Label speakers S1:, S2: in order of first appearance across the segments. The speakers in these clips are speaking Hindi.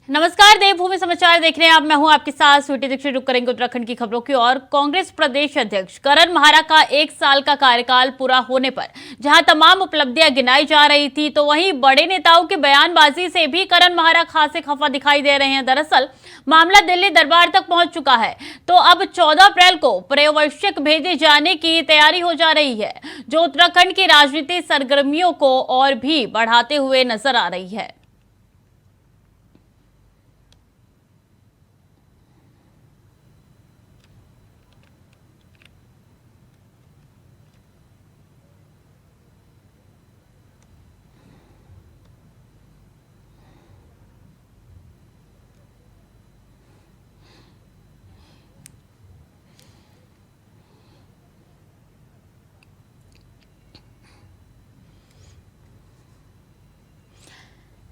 S1: नमस्कार, देवभूमि समाचार देख रहे हैं आप। मैं हूं आपके साथ स्वीटी दीक्षित। रुक करेंगे उत्तराखंड की खबरों की ओर। कांग्रेस प्रदेश अध्यक्ष करण महारा का 1 साल का कार्यकाल पूरा होने पर जहां तमाम उपलब्धियां गिनाई जा रही थी, तो वहीं बड़े नेताओं की बयानबाजी से भी करण महारा खासे खफा दिखाई दे रहे हैं। दरअसल मामला दिल्ली दरबार तक पहुंच चुका है, तो अब 14 अप्रैल को पर्यवेक्षक भेजे जाने की तैयारी हो जा रही है, जो उत्तराखंड की राजनीतिक सरगर्मियों को और भी बढ़ाते हुए नजर आ रही है।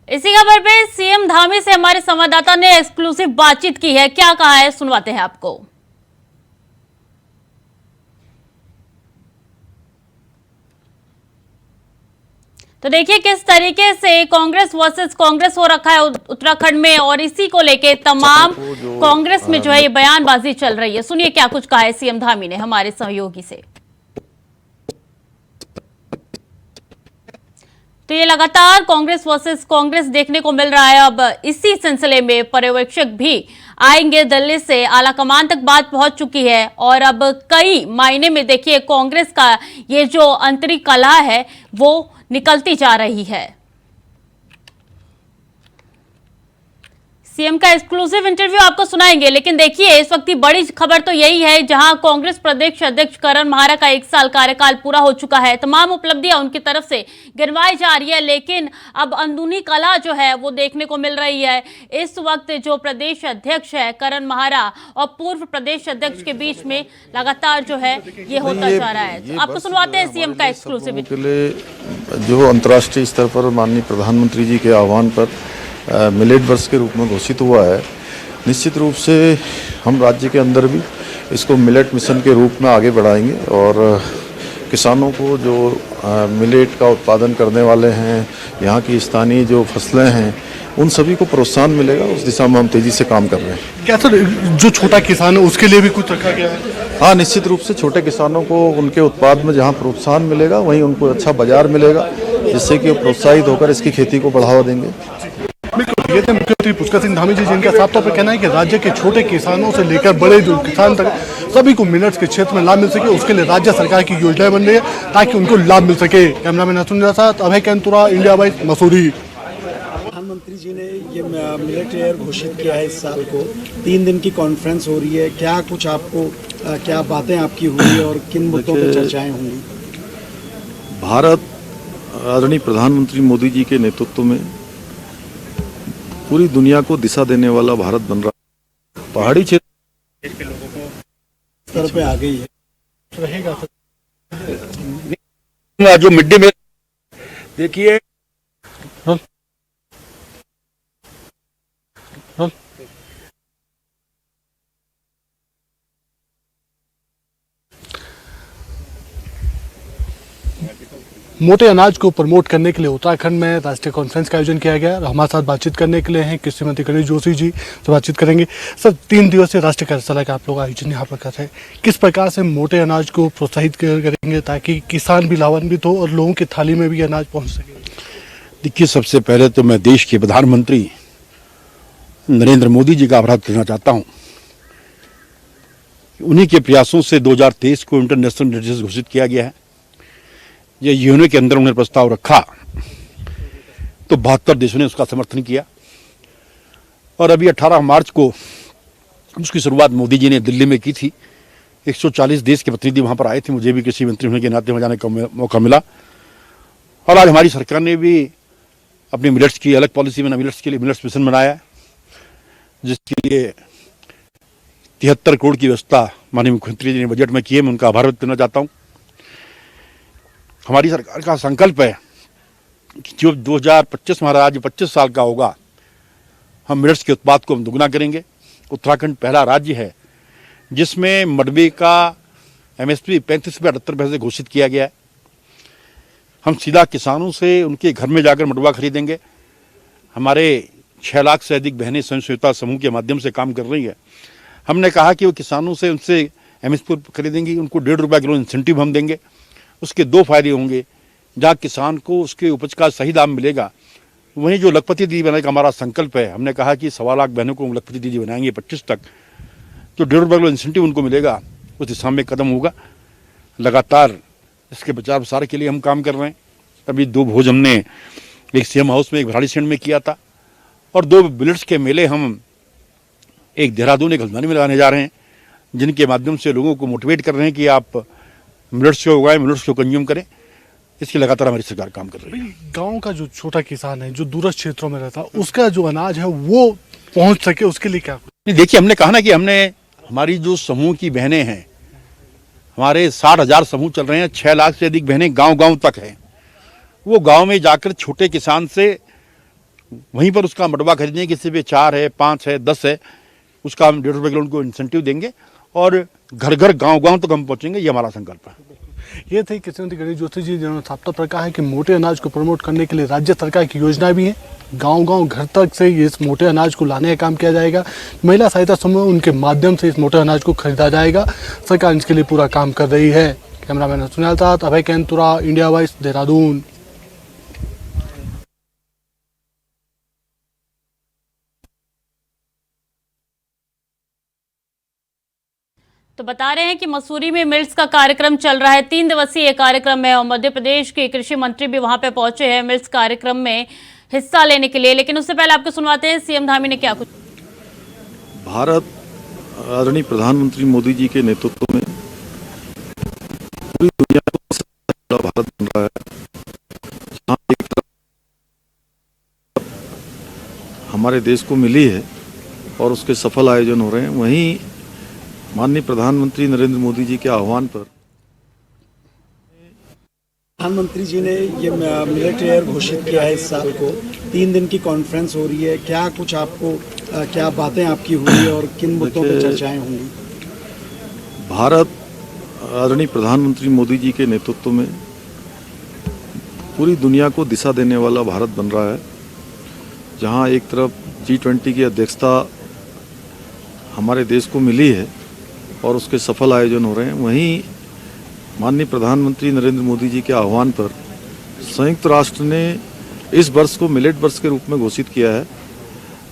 S1: इसी खबर पे सीएम धामी से हमारे संवाददाता ने एक्सक्लूसिव बातचीत की है। क्या कहा है, सुनवाते हैं आपको। तो देखिए किस तरीके से कांग्रेस वर्सेस कांग्रेस हो रखा है उत्तराखंड में, और इसी को लेके तमाम कांग्रेस में जो है ये बयानबाजी चल रही है। सुनिए क्या कुछ कहा है सीएम धामी ने हमारे सहयोगी से। तो ये लगातार कांग्रेस वर्सेस कांग्रेस देखने को मिल रहा है। अब इसी सिलसिले में पर्यवेक्षक भी आएंगे दिल्ली से। आला कमान तक बात पहुंच चुकी है, और अब कई मायने में देखिए कांग्रेस का ये जो आंतरिक कलह है वो निकलती जा रही है। सीएम का एक्सक्लूसिव इंटरव्यू आपको सुनाएंगे, लेकिन देखिए इस वक्त की बड़ी खबर तो यही है, जहां कांग्रेस प्रदेश अध्यक्ष करण महारा का 1 साल कार्यकाल पूरा हो चुका है। तमाम उपलब्धियां उनकी तरफ से गिनवाई जा रही है, लेकिन अब अंदरूनी कला जो है वो देखने को मिल रही है। इस वक्त जो प्रदेश अध्यक्ष है करण महारा और पूर्व प्रदेश अध्यक्ष के बीच में लगातार जो है ये होता जा रहा है। तो आपको सुनवाते हैं सीएम का एक्सक्लूसिव इंटरव्यू।
S2: जो अंतर्राष्ट्रीय स्तर पर माननीय प्रधानमंत्री जी के आह्वान पर मिलेट वर्ष के रूप में घोषित हुआ है, निश्चित रूप से हम राज्य के अंदर भी इसको मिलेट मिशन के रूप में आगे बढ़ाएंगे, और किसानों को जो मिलेट का उत्पादन करने वाले हैं, यहाँ की स्थानीय जो फसलें हैं, उन सभी को प्रोत्साहन मिलेगा। उस दिशा में हम तेजी से काम कर रहे हैं।
S3: क्या सर जो छोटा किसान है उसके लिए भी कुछ रखा गया है?
S2: हाँ, निश्चित रूप से छोटे किसानों को उनके उत्पाद में जहाँ प्रोत्साहन मिलेगा वहीं उनको अच्छा बाजार मिलेगा, जिससे कि वो प्रोत्साहित होकर इसकी खेती को बढ़ावा देंगे।
S3: ये थे मुख्यमंत्री पुष्कर सिंह धामी जी, जिनका साफ तौर पर कहना है कि राज्य के छोटे किसानों से लेकर बड़े जो किसान तक सभी को मिलेट्स के क्षेत्र में लाभ मिल सके, उसके लिए राज्य सरकार की योजनाएं बन रही है ताकि उनको लाभ मिल सके। कैमरामैन अतुल के साथ अभय कैंतुरा, इंडिया वाइज, मसूरी।
S4: प्रधानमंत्री जी ने ये मिलेट ईयर घोषित किया है इस साल को। 3 दिन की कॉन्फ्रेंस हो रही है, क्या कुछ आपको क्या बातें आपकी हुई और किन मुद्दों पर चर्चाएं होंगी?
S2: भारत आदरणीय प्रधानमंत्री मोदी जी के नेतृत्व में पूरी दुनिया को दिशा देने वाला भारत बन रहा है। पहाड़ी क्षेत्र
S4: के लोगों को स्तर पे आ गई है,
S3: रहेगा
S5: जो मिड डे मील देखिए
S3: मोटे अनाज को प्रमोट करने के लिए उत्तराखंड में राष्ट्रीय कॉन्फ्रेंस का आयोजन किया गया। हमारे साथ बातचीत करने के लिए हैं कृषि मंत्री गणेश जोशी जी, तो बातचीत करेंगे। सर, 3 दिवसीय राष्ट्रीय कार्यशाला का आप लोग आयोजन यहाँ पर कर रहे हैं, किस प्रकार से मोटे अनाज को प्रोत्साहित करेंगे ताकि किसान भी लाभान्वित हो और लोगों की थाली में भी अनाज पहुँच सके?
S5: देखिए, सबसे पहले तो मैं देश के प्रधानमंत्री नरेंद्र मोदी जी का आभार करना चाहता हूँ। उन्हीं के प्रयासों से 2023 को इंटरनेशनल मिलेट घोषित किया गया है। ये यूएनओ के अंदर उन्होंने प्रस्ताव रखा तो 72 देशों ने उसका समर्थन किया, और अभी 18 मार्च को उसकी शुरुआत मोदी जी ने दिल्ली में की थी। 140 देश के प्रतिनिधि वहां पर आए थे, मुझे भी कृषि मंत्री होने के नाते वहां जाने का मौका मिला। और आज हमारी सरकार ने भी अपनी मिलेट्स की अलग पॉलिसी बना, मिलेट्स के लिए मिलेट्स मिशन बनाया, जिसके लिए 73 करोड़ की व्यवस्था माननीय मुख्यमंत्री जी ने बजट में की है। मैं उनका आभार व्यक्त करना चाहता हूँ। हमारी सरकार का संकल्प है कि जो 2025 हमारा राज्य 25 साल का होगा, हम मिलेट्स के उत्पाद को हम दुगना करेंगे। उत्तराखंड पहला राज्य है जिसमें मडवे का एमएसपी 35 रुपये 78 पैसे घोषित किया गया है। हम सीधा किसानों से उनके घर में जाकर मडवा खरीदेंगे। हमारे 6 लाख से अधिक बहनें स्वयं सहायता समूह के माध्यम से काम कर रही है। हमने कहा कि वो किसानों से उनसे एमएसपी खरीदेंगी, उनको 1.5 रुपये किलो इंसेंटिव हम देंगे। उसके 2 फायदे होंगे, जहाँ किसान को उसके उपज का सही दाम मिलेगा, वहीं जो लखपति दीदी बनाने का हमारा संकल्प है, हमने कहा कि 1.25 लाख बहनों को लखपति दीदी बनाएंगे 25 तक, तो 1.5 रुपये किलो इंसेंटिव उनको मिलेगा। उस दिशा में कदम होगा। लगातार इसके प्रचार प्रसार के लिए हम काम कर रहे हैं। अभी 2 भोज हमने एक सीएम हाउस में, एक भराड़ीसैंण में किया था, और 2 मिलेट्स के मेले हम एक देहरादून, एक हल्द्वानी में लगाने जा रहे हैं, जिनके माध्यम से लोगों को मोटिवेट कर रहे हैं कि आप मिलेट्स को उगाएं, मिलेट्स को कंज्यूम करें। इसकी लगातार हमारी सरकार काम कर रही है।
S3: गांव का जो छोटा किसान है, जो दूरस्थ क्षेत्रों में रहता है, उसका जो अनाज है वो पहुंच सके, उसके लिए क्या?
S5: नहीं, देखिए, हमने कहा ना कि हमारी जो समूह की बहनें हैं, हमारे 60,000 समूह चल रहे हैं, 6 लाख से अधिक बहनें गांव-गांव तक हैं। वो गांव में जाकर छोटे किसान से वहीं पर उसका मडवा खरीदेंगे, किसी पे 4 है, 5 है, 10 है, उसका हम 1.5 रुपये किलो उनको इंसेंटिव देंगे और घर घर गांव-गांव तक हम पहुंचेंगे। ये हमारा संकल्प है।
S3: ये थे कृषिमंत्री गणेश जोशी जी, जिन्होंने साफ तौर पर कहा है कि मोटे अनाज को प्रमोट करने के लिए राज्य सरकार की योजनाएं भी हैं। गांव-गांव घर तक से इस मोटे अनाज को लाने का काम किया जाएगा। महिला सहायता समूह, उनके माध्यम से इस मोटे अनाज को खरीदा जाएगा। सरकार इसके लिए पूरा काम कर रही है। कैमरामैन सुनील साथ अभय कैंतुरा, इंडिया वॉइस, देहरादून।
S1: तो बता रहे हैं कि मसूरी में मिल्स का कार्यक्रम चल रहा है। 3 दिवसीय कार्यक्रम है और मध्य प्रदेश के कृषि मंत्री भी वहां पे पहुंचे हैं मिल्स कार्यक्रम में हिस्सा लेने के लिए। लेकिन उससे पहले आपको सुनवाते हैं सीएम धामी ने क्या कुछ।
S2: भारत आदरणीय प्रधानमंत्री मोदी जी के नेतृत्व में पूरी दुनिया को सबसे बड़ा भारत बन रहा है, जहाँ एक तरफ हमारे देश को मिली है और उसके सफल आयोजन हो रहे हैं, वहीं माननीय प्रधानमंत्री नरेंद्र मोदी जी के आह्वान पर
S4: प्रधानमंत्री जी ने ये मिलेट ईयर घोषित किया है इस साल को। 3 दिन की कॉन्फ्रेंस हो रही है, क्या कुछ आपको क्या बातें आपकी हुई और किन मुद्दों पर चर्चाएं होंगी?
S2: भारत आदरणीय प्रधानमंत्री मोदी जी के नेतृत्व में पूरी दुनिया को दिशा देने वाला भारत बन रहा है, जहां एक तरफ G20 की अध्यक्षता हमारे देश को मिली है और उसके सफल आयोजन हो रहे हैं, वहीं माननीय प्रधानमंत्री नरेंद्र मोदी जी के आह्वान पर संयुक्त राष्ट्र ने इस वर्ष को मिलेट वर्ष के रूप में घोषित किया है।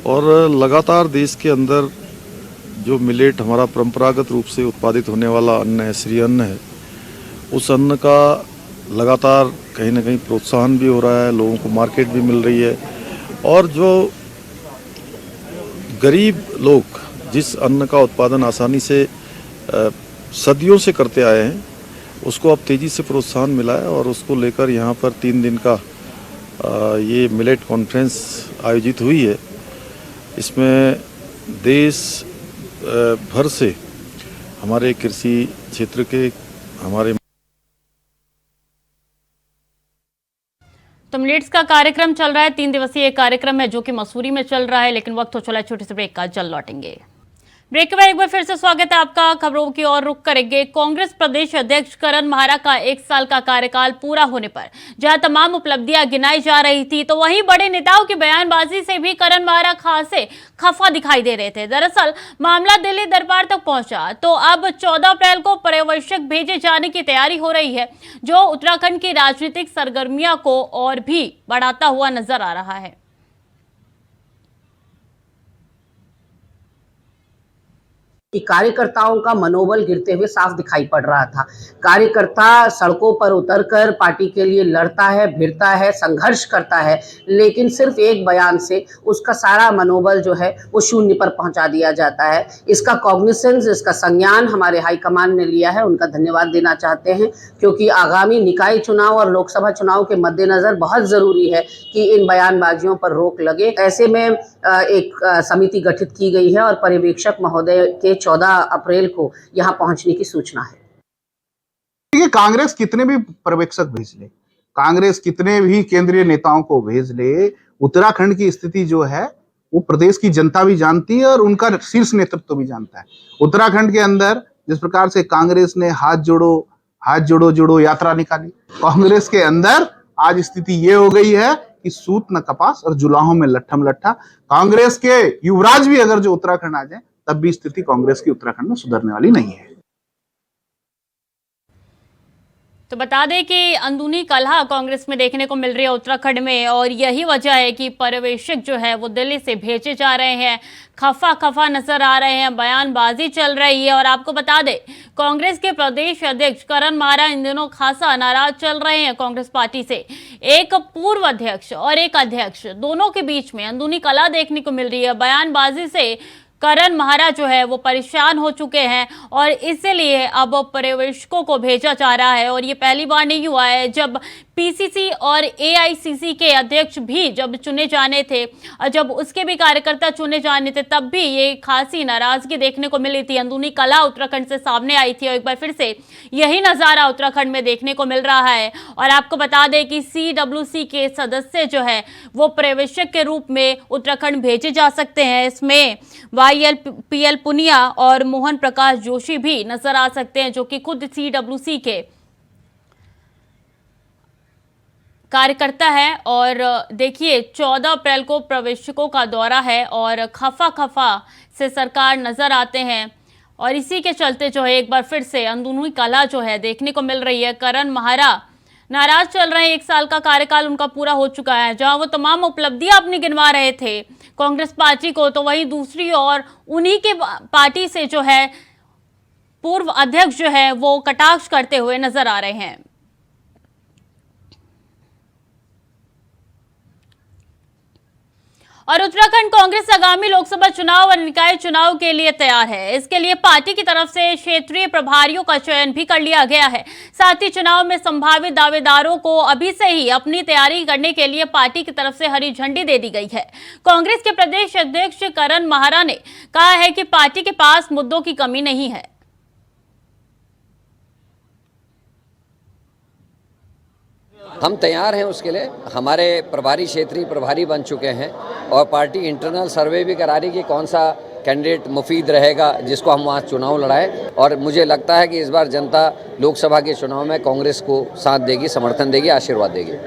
S2: और लगातार देश के अंदर जो मिलेट हमारा परंपरागत रूप से उत्पादित होने वाला अन्न है, श्री अन्न है, उस अन्न का लगातार कहीं ना कहीं प्रोत्साहन भी हो रहा है, लोगों को मार्केट भी मिल रही है। और जो गरीब लोग जिस अन्न का उत्पादन आसानी से सदियों से करते आए हैं, उसको अब तेज़ी से प्रोत्साहन मिला है और उसको लेकर यहाँ पर 3 दिन का ये मिलेट कॉन्फ्रेंस आयोजित हुई है। इसमें देश भर से हमारे कृषि क्षेत्र के हमारे
S1: तो मिलेट्स का कार्यक्रम चल रहा है। 3 दिवसीय कार्यक्रम है जो कि मसूरी में चल रहा है। लेकिन वक्त हो चला है छोटे से ब्रेक का, जल्द लौटेंगे। ब्रेक के बाद एक बार फिर से स्वागत है आपका। खबरों की ओर रुख करेंगे। कांग्रेस प्रदेश अध्यक्ष करण महारा का 1 साल का कार्यकाल पूरा होने पर जहां तमाम उपलब्धियां गिनाई जा रही थी, तो वहीं बड़े नेताओं की बयानबाजी से भी करण महारा खासे खफा दिखाई दे रहे थे। दरअसल मामला दिल्ली दरबार तक पहुंचा तो अब 14 अप्रैल को पर्यवेक्षक भेजे जाने की तैयारी हो रही है, जो उत्तराखंड की राजनीतिक सरगर्मियां को और भी बढ़ाता हुआ नजर आ रहा है।
S6: कि कार्यकर्ताओं का मनोबल गिरते हुए साफ दिखाई पड़ रहा था। कार्यकर्ता सड़कों पर उतरकर पार्टी के लिए लड़ता है, भिड़ता है, संघर्ष करता है, लेकिन सिर्फ एक बयान से उसका सारा मनोबल जो है वो शून्य पर पहुंचा दिया जाता है। इसका कॉग्निसेंस, इसका संज्ञान हमारे हाईकमान ने लिया है, उनका धन्यवाद देना चाहते हैं, क्योंकि आगामी निकाय चुनाव और लोकसभा चुनाव के मद्देनजर बहुत जरूरी है कि इन बयानबाजियों पर रोक लगे। ऐसे में एक समिति गठित की गई है और पर्यवेक्षक महोदय के 14 अप्रैल को यहां पहुंचने की सूचना है।
S7: देखिए, कांग्रेस कितने भी पर्यवेक्षक भेज ले, कांग्रेस कितने भी केंद्रीय नेताओं को भेज ले, उत्तराखंड की स्थिति जो है वो प्रदेश की जनता भी जानती है और उनका शीर्ष नेतृत्व भी जानता है। उत्तराखंड के अंदर जिस प्रकार से कांग्रेस ने हाथ जोड़ो जोड़ो यात्रा निकाली, कांग्रेस के अंदर आज स्थिति ये हो गई है कि सूत न कपास और जुलाहों में लट्ठम लट्ठा। कांग्रेस के युवराज भी अगर जो उत्तराखंड आ जाए तब भी स्थिति कांग्रेस की उत्तराखंड में सुधरने वाली नहीं है।
S1: तो बता दें कि अंदरूनी कलह कांग्रेस में देखने को मिल रही है उत्तराखंड में, और यही वजह है कि पर्यवेक्षक जो है वो दिल्ली से भेजे जा रहे हैं। खफा नजर आ रहे हैं, बयानबाजी चल रही है। और आपको बता दें, कांग्रेस के प्रदेश अध्यक्ष करण मारा इन दिनों खासा नाराज चल रहे हैं कांग्रेस पार्टी से। एक पूर्व अध्यक्ष और एक अध्यक्ष दोनों के बीच में अंदरूनी कलह देखने को मिल रही है। बयानबाजी से करण मारा जो है वो परेशान हो चुके हैं और इसीलिए अब पर्यवेक्षकों को भेजा जा रहा है। और ये पहली बार नहीं हुआ है, जब पीसीसी और एआईसीसी के अध्यक्ष भी जब चुने जाने थे और जब उसके भी कार्यकर्ता चुने जाने थे, तब भी ये खासी नाराजगी देखने को मिली थी। अंदरूनी कलह उत्तराखंड से सामने आई थी और एक बार फिर से यही नज़ारा उत्तराखंड में देखने को मिल रहा है। और आपको बता दें कि CWC के सदस्य जो है वो पर्यवेक्षक के रूप में उत्तराखंड भेजे जा सकते हैं। इसमें YLPL पुनिया और मोहन प्रकाश जोशी भी नजर आ सकते हैं, जो कि खुद CWC के कार्यकर्ता है। और देखिए 14 अप्रैल को पर्यवेक्षकों का दौरा है और खफा से सरकार नजर आते हैं और इसी के चलते जो है एक बार फिर से अंदरूनी कलह जो है देखने को मिल रही है। करण मारा नाराज चल रहे हैं, 1 साल का कार्यकाल उनका पूरा हो चुका है। जहां वो तमाम उपलब्धियां अपनी गिनवा रहे थे कांग्रेस पार्टी को, तो वहीं दूसरी ओर उन्हीं के पार्टी से जो है पूर्व अध्यक्ष जो है वो कटाक्ष करते हुए नजर आ रहे हैं। और उत्तराखंड कांग्रेस आगामी लोकसभा चुनाव और निकाय चुनाव के लिए तैयार है। इसके लिए पार्टी की तरफ से क्षेत्रीय प्रभारियों का चयन भी कर लिया गया है। साथ ही चुनाव में संभावित दावेदारों को अभी से ही अपनी तैयारी करने के लिए पार्टी की तरफ से हरी झंडी दे दी गई है। कांग्रेस के प्रदेश अध्यक्ष करण मारा ने कहा है कि पार्टी के पास मुद्दों की कमी नहीं है।
S8: हम तैयार हैं उसके लिए। हमारे प्रभारी क्षेत्रीय प्रभारी बन चुके हैं और पार्टी इंटरनल सर्वे भी करा रही कि कौन सा कैंडिडेट मुफीद रहेगा जिसको हम वहाँ चुनाव लड़ाएं। और मुझे लगता है कि इस बार जनता लोकसभा के चुनाव में कांग्रेस को साथ देगी, समर्थन देगी, आशीर्वाद देगी।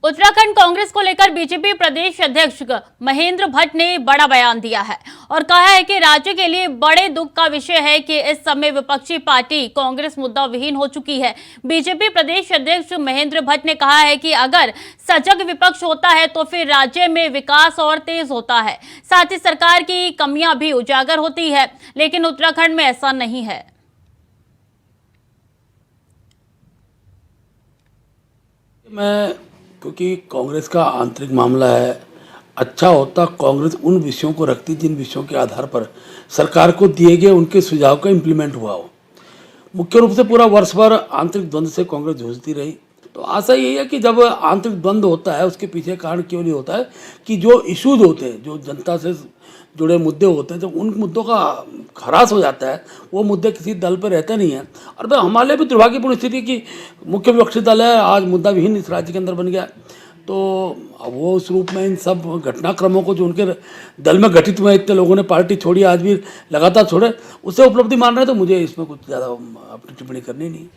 S1: उत्तराखंड कांग्रेस को लेकर बीजेपी प्रदेश अध्यक्ष महेंद्र भट्ट ने बड़ा बयान दिया है और कहा है कि राज्य के लिए बड़े दुख का विषय है कि इस समय विपक्षी पार्टी कांग्रेस मुद्दा विहीन हो चुकी है। बीजेपी प्रदेश अध्यक्ष महेंद्र भट्ट ने कहा है कि अगर सजग विपक्ष होता है तो फिर राज्य में विकास और तेज होता है, साथ ही सरकार की कमियां भी उजागर होती है, लेकिन उत्तराखंड में ऐसा नहीं है।
S9: क्योंकि कांग्रेस का आंतरिक मामला है, अच्छा होता कांग्रेस उन विषयों को रखती जिन विषयों के आधार पर सरकार को दिए गए उनके सुझाव का इम्प्लीमेंट हुआ हो। मुख्य रूप से पूरा वर्ष भर आंतरिक द्वंद्व से कांग्रेस जूझती रही। तो आशा यही है कि जब आंतरिक द्वंद्व होता है उसके पीछे कारण क्यों नहीं होता है कि जो इश्यूज होते हैं, जो जनता से जुड़े मुद्दे होते हैं, जब उन मुद्दों का खरास हो जाता है, वो मुद्दे किसी दल पर रहते नहीं हैं। और भाई हमारे लिए भी दुर्भाग्यपूर्ण स्थिति कि मुख्य विपक्षी दल है आज मुद्दा विहीन इस राज्य के अंदर बन गया। तो वो उस रूप में इन सब घटनाक्रमों को जो उनके दल में घटित हुए, इतने लोगों ने पार्टी छोड़ी, आज भी लगातार छोड़े, उससे उपलब्धि मान रहे हैं, तो मुझे इसमें कुछ ज़्यादा अपनी टिप्पणी करनी नहीं।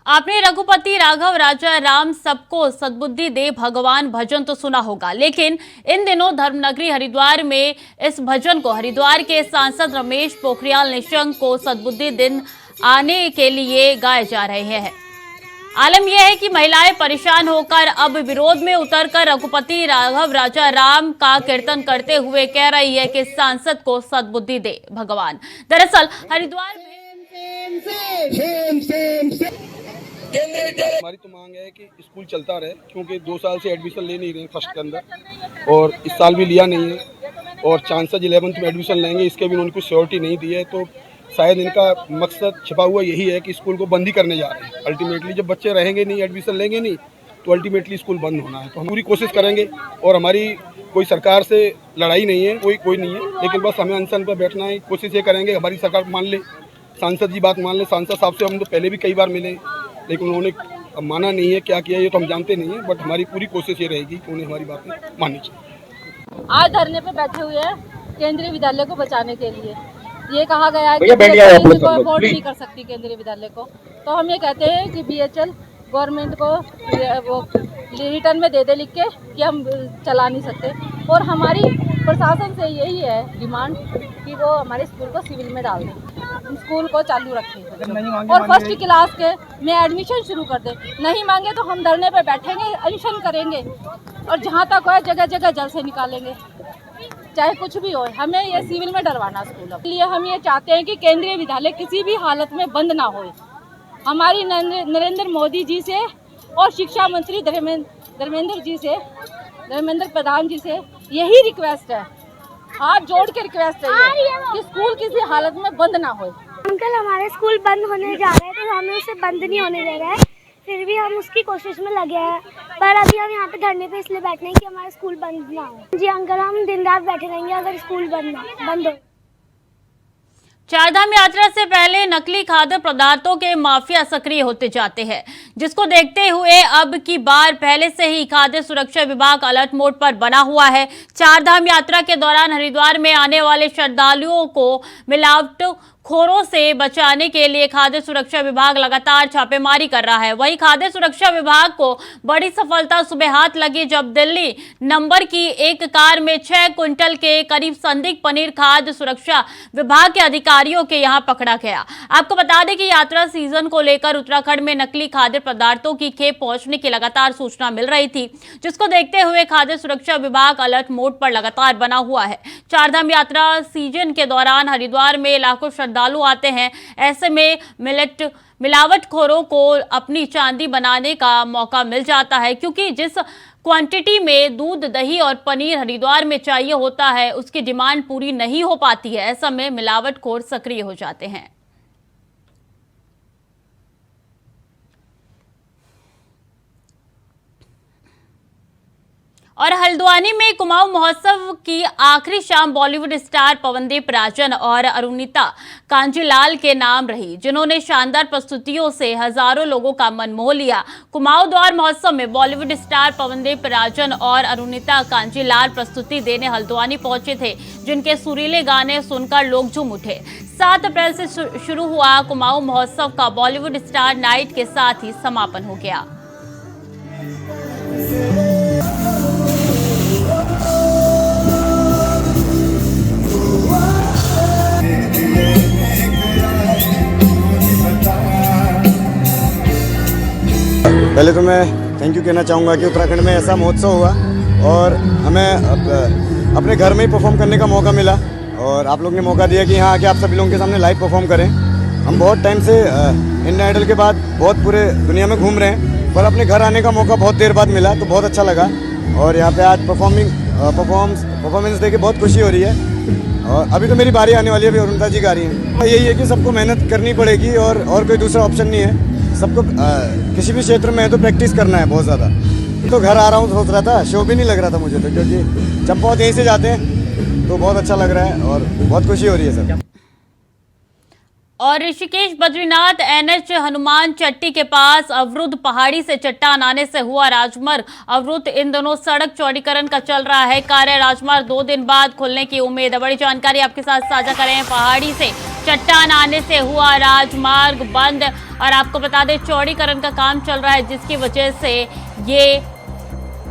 S1: आपने रघुपति राघव राजा राम सबको सद्बुद्धि दे भगवान भजन तो सुना होगा, लेकिन इन दिनों धर्मनगरी हरिद्वार में इस भजन को हरिद्वार के सांसद रमेश पोखरियाल निशंक को सद्बुद्धि दिन आने के लिए गाए जा रहे हैं। आलम यह है कि महिलाएं परेशान होकर अब विरोध में उतरकर रघुपति राघव राजा राम का कीर्तन करते हुए कह रही है कि सांसद को सद्बुद्धि दे भगवान। दरअसल हरिद्वार
S10: हमारी तो मांग है कि स्कूल चलता रहे, क्योंकि 2 साल से एडमिशन ले नहीं रहे फर्स्ट के अंदर और इस साल भी लिया नहीं है और चांसेस 11th में एडमिशन लेंगे इसके भी उनको श्योरिटी नहीं दी है। तो शायद इनका मकसद छिपा हुआ यही है कि स्कूल को बंद ही करने जा रहे हैं। अल्टीमेटली जब बच्चे रहेंगे नहीं, एडमिशन लेंगे नहीं, तो अल्टीमेटली स्कूल बंद होना है। तो हम पूरी कोशिश करेंगे और हमारी कोई सरकार से लड़ाई नहीं है, कोई नहीं है, लेकिन बस हमें अनशन पर बैठना है। कोशिश ये करेंगे हमारी सरकार मान ले, सांसद जी बात मान ले। सांसद साहब से हम तो पहले भी कई बार मिले, लेकिन उन्होंने माना नहीं है। क्या किया ये तो हम जानते नहीं है, बट हमारी पूरी कोशिश ये रहेगी कि उन्हें हमारी बातें माननी चाहिए।
S11: आज धरने पे बैठे हुए हैं केंद्रीय विद्यालय को बचाने के लिए। ये कहा गया है कि अफोर्ड नहीं कर सकती केंद्रीय विद्यालय को, तो हम ये कहते हैं कि BHL गवर्नमेंट को वो रिटर्न में दे दे लिख के कि हम चला नहीं सकते। और हमारी प्रशासन से यही है डिमांड कि वो हमारे स्कूल को सिविल में डाल दें, स्कूल को चालू रखें और फर्स्ट क्लास के में एडमिशन शुरू कर दें। नहीं मांगे तो हम धरने पे बैठेंगे, अनशन करेंगे और जहाँ तक हो जगह जगह जल से निकालेंगे, चाहे कुछ भी हो। हमें ये सिविल में डरवाना स्कूल, इसलिए हम ये चाहते हैं कि केंद्रीय विद्यालय किसी भी हालत में बंद ना हो। हमारी नरेंद्र मोदी जी से और शिक्षा मंत्री धर्मेंद्र प्रधान जी से यही रिक्वेस्ट है, हाथ जोड़ के रिक्वेस्ट है कि स्कूल किसी हालत में बंद ना हो।
S12: अंकल, हमारे स्कूल बंद होने जा रहे हैं तो हमें उसे बंद नहीं होने दे रहा है, फिर भी हम उसकी कोशिश में लगे हैं। पर अभी हम यहाँ पे धरने पे इसलिए बैठे हैं कि हमारा स्कूल बंद ना हो। जी अंकल, हम दिन रात बैठे रहेंगे अगर स्कूल बंद हो।
S1: चारधाम यात्रा से पहले नकली खाद्य पदार्थों के माफिया सक्रिय होते जाते हैं, जिसको देखते हुए अब की बार पहले से ही खाद्य सुरक्षा विभाग अलर्ट मोड पर बना हुआ है। चारधाम यात्रा के दौरान हरिद्वार में आने वाले श्रद्धालुओं को मिलावट खोरों से बचाने के लिए खाद्य सुरक्षा विभाग लगातार छापेमारी कर रहा है। वहीं खाद्य सुरक्षा विभाग को बड़ी सफलता सुबह हाथ लगी जब दिल्ली नंबर की एक कार में 6 क्विंटल के करीब संदिग्ध पनीर खाद्य सुरक्षा विभाग के अधिकारियों के यहां पकड़ा गया। आपको बता दें कि यात्रा सीजन को लेकर उत्तराखंड में नकली खाद्य पदार्थों की खेप पहुंचने की लगातार सूचना मिल रही थी, जिसको देखते हुए खाद्य सुरक्षा विभाग अलर्ट मोड पर लगातार बना हुआ है। चारधाम यात्रा सीजन के दौरान हरिद्वार में लाखों श्रद्धालु आते हैं। ऐसे में मिलावटखोरों को अपनी चांदी बनाने का मौका मिल जाता है, क्योंकि जिस क्वांटिटी में दूध, दही और पनीर हरिद्वार में चाहिए होता है उसकी डिमांड पूरी नहीं हो पाती है। ऐसा में मिलावटखोर सक्रिय हो जाते हैं। और हल्द्वानी में कुमाऊं महोत्सव की आखिरी शाम बॉलीवुड स्टार पवनदीप राजन और अरुणिता कांजीलाल के नाम रही, जिन्होंने शानदार प्रस्तुतियों से हजारों लोगों का मन मोह लिया। कुमाऊं द्वार महोत्सव में बॉलीवुड स्टार पवनदीप राजन और अरुणिता कांजीलाल प्रस्तुति देने हल्द्वानी पहुंचे थे, जिनके सुरीले गाने सुनकर लोग झूम उठे। 7 अप्रैल से शुरू हुआ कुमाऊं महोत्सव का बॉलीवुड स्टार नाइट के साथ ही समापन हो गया।
S13: पहले तो मैं थैंक यू कहना चाहूँगा कि उत्तराखंड में ऐसा महोत्सव हुआ और हमें अपने घर में ही परफॉर्म करने का मौका मिला और आप लोग ने मौका दिया कि यहाँ आके आप सभी लोगों के सामने लाइव परफॉर्म करें। हम बहुत टाइम से इंडियन आइडल के बाद बहुत पूरे दुनिया में घूम रहे हैं, पर अपने घर आने का मौका बहुत देर बाद मिला, तो बहुत अच्छा लगा। और यहाँ पे आज परफॉर्मेंस देके बहुत खुशी हो रही है। और अभी तो मेरी बारी आने वाली है, अभी अरुणिता जी गा रही हैं। यही है कि सबको मेहनत करनी पड़ेगी और कोई दूसरा ऑप्शन नहीं है। सबको किसी भी क्षेत्र में है तो प्रैक्टिस करना है बहुत ज़्यादा। तो घर आ रहा हूँ सोच रहा था, शो भी नहीं लग रहा था मुझे तो, क्योंकि चंपावत यहीं से जाते हैं तो बहुत अच्छा लग रहा है और बहुत खुशी हो रही है सर।
S1: और ऋषिकेश बद्रीनाथ NH हनुमान चट्टी के पास अवरुद्ध पहाड़ी से चट्टान आने से हुआ राजमार्ग अवरुद्ध। इन दोनों सड़क चौड़ीकरण का चल रहा है कार्य। राजमार्ग 2 दिन बाद खुलने की उम्मीद है। बड़ी जानकारी आपके साथ साझा करें। पहाड़ी से चट्टान आने से हुआ राजमार्ग बंद और आपको बता दें चौड़ीकरण का काम चल रहा है, जिसकी वजह से ये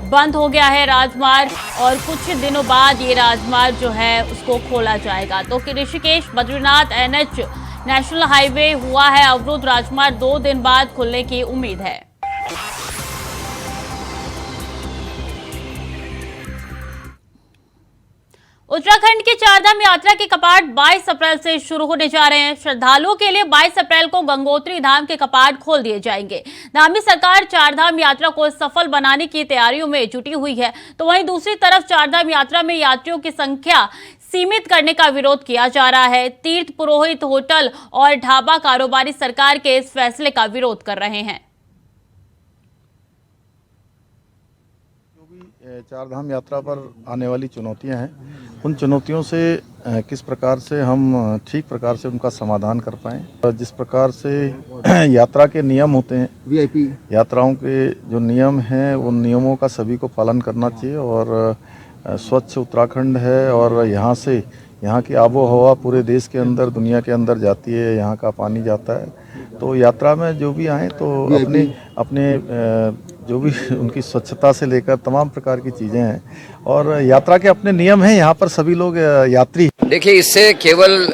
S1: बंद हो गया है राजमार्ग और कुछ दिनों बाद ये राजमार्ग जो है उसको खोला जाएगा। तो Rishikesh Badrinath NH national highway हुआ है अवरुद्ध। राजमार्ग 2 दिन बाद खुलने की उम्मीद है। उत्तराखंड की चारधाम यात्रा के कपाट 22 अप्रैल से शुरू होने जा रहे हैं। श्रद्धालुओं के लिए 22 अप्रैल को गंगोत्री धाम के कपाट खोल दिए जाएंगे। धामी सरकार चारधाम यात्रा को सफल बनाने की तैयारियों में जुटी हुई है, तो वहीं दूसरी तरफ चारधाम यात्रा में यात्रियों की संख्या सीमित करने का विरोध किया जा रहा है। तीर्थ पुरोहित, होटल और ढाबा कारोबारी सरकार के इस फैसले का विरोध कर रहे हैं।
S2: चारधाम यात्रा पर आने वाली चुनौतियां हैं, उन चुनौतियों से किस प्रकार से हम ठीक प्रकार से उनका समाधान कर पाएं। जिस प्रकार से यात्रा के नियम होते हैं, VIP यात्राओं के जो नियम हैं, उन नियमों का सभी को पालन करना चाहिए। और स्वच्छ उत्तराखंड है और यहाँ की आबो हवा पूरे देश के अंदर, दुनिया के अंदर जाती है, यहाँ का पानी जाता है। तो यात्रा में जो भी आए तो अपनी अपने जो भी उनकी स्वच्छता से लेकर तमाम प्रकार की चीज़ें हैं और यात्रा के अपने नियम हैं। यहाँ पर सभी लोग यात्री।
S8: देखिए, इससे केवल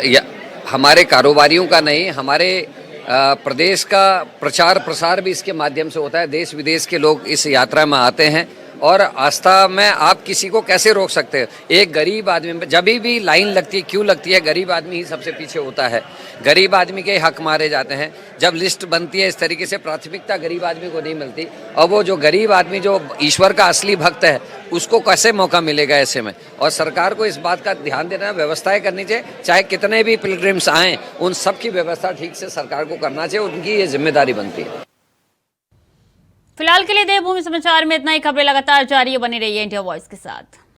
S8: हमारे कारोबारियों का नहीं, हमारे प्रदेश का प्रचार प्रसार भी इसके माध्यम से होता है। देश विदेश के लोग इस यात्रा में आते हैं और आस्था में आप किसी को कैसे रोक सकते हैं। एक गरीब आदमी, जब भी लाइन लगती है, क्यों लगती है, गरीब आदमी ही सबसे पीछे होता है। गरीब आदमी के हक मारे जाते हैं। जब लिस्ट बनती है इस तरीके से, प्राथमिकता गरीब आदमी को नहीं मिलती। और वो जो गरीब आदमी जो ईश्वर का असली भक्त है, उसको कैसे मौका मिलेगा ऐसे में। और सरकार को इस बात का ध्यान देना, व्यवस्थाएं करनी चाहिए। चाहे कितने भी पिलग्रिम्स आएँ, उन सब की व्यवस्था ठीक से सरकार को करना चाहिए, उनकी ये जिम्मेदारी बनती है।
S1: फिलहाल के लिए देवभूमि समाचार में इतना ही। खबरें लगातार जारी है, बनी रहिए इंडिया वॉइस के साथ।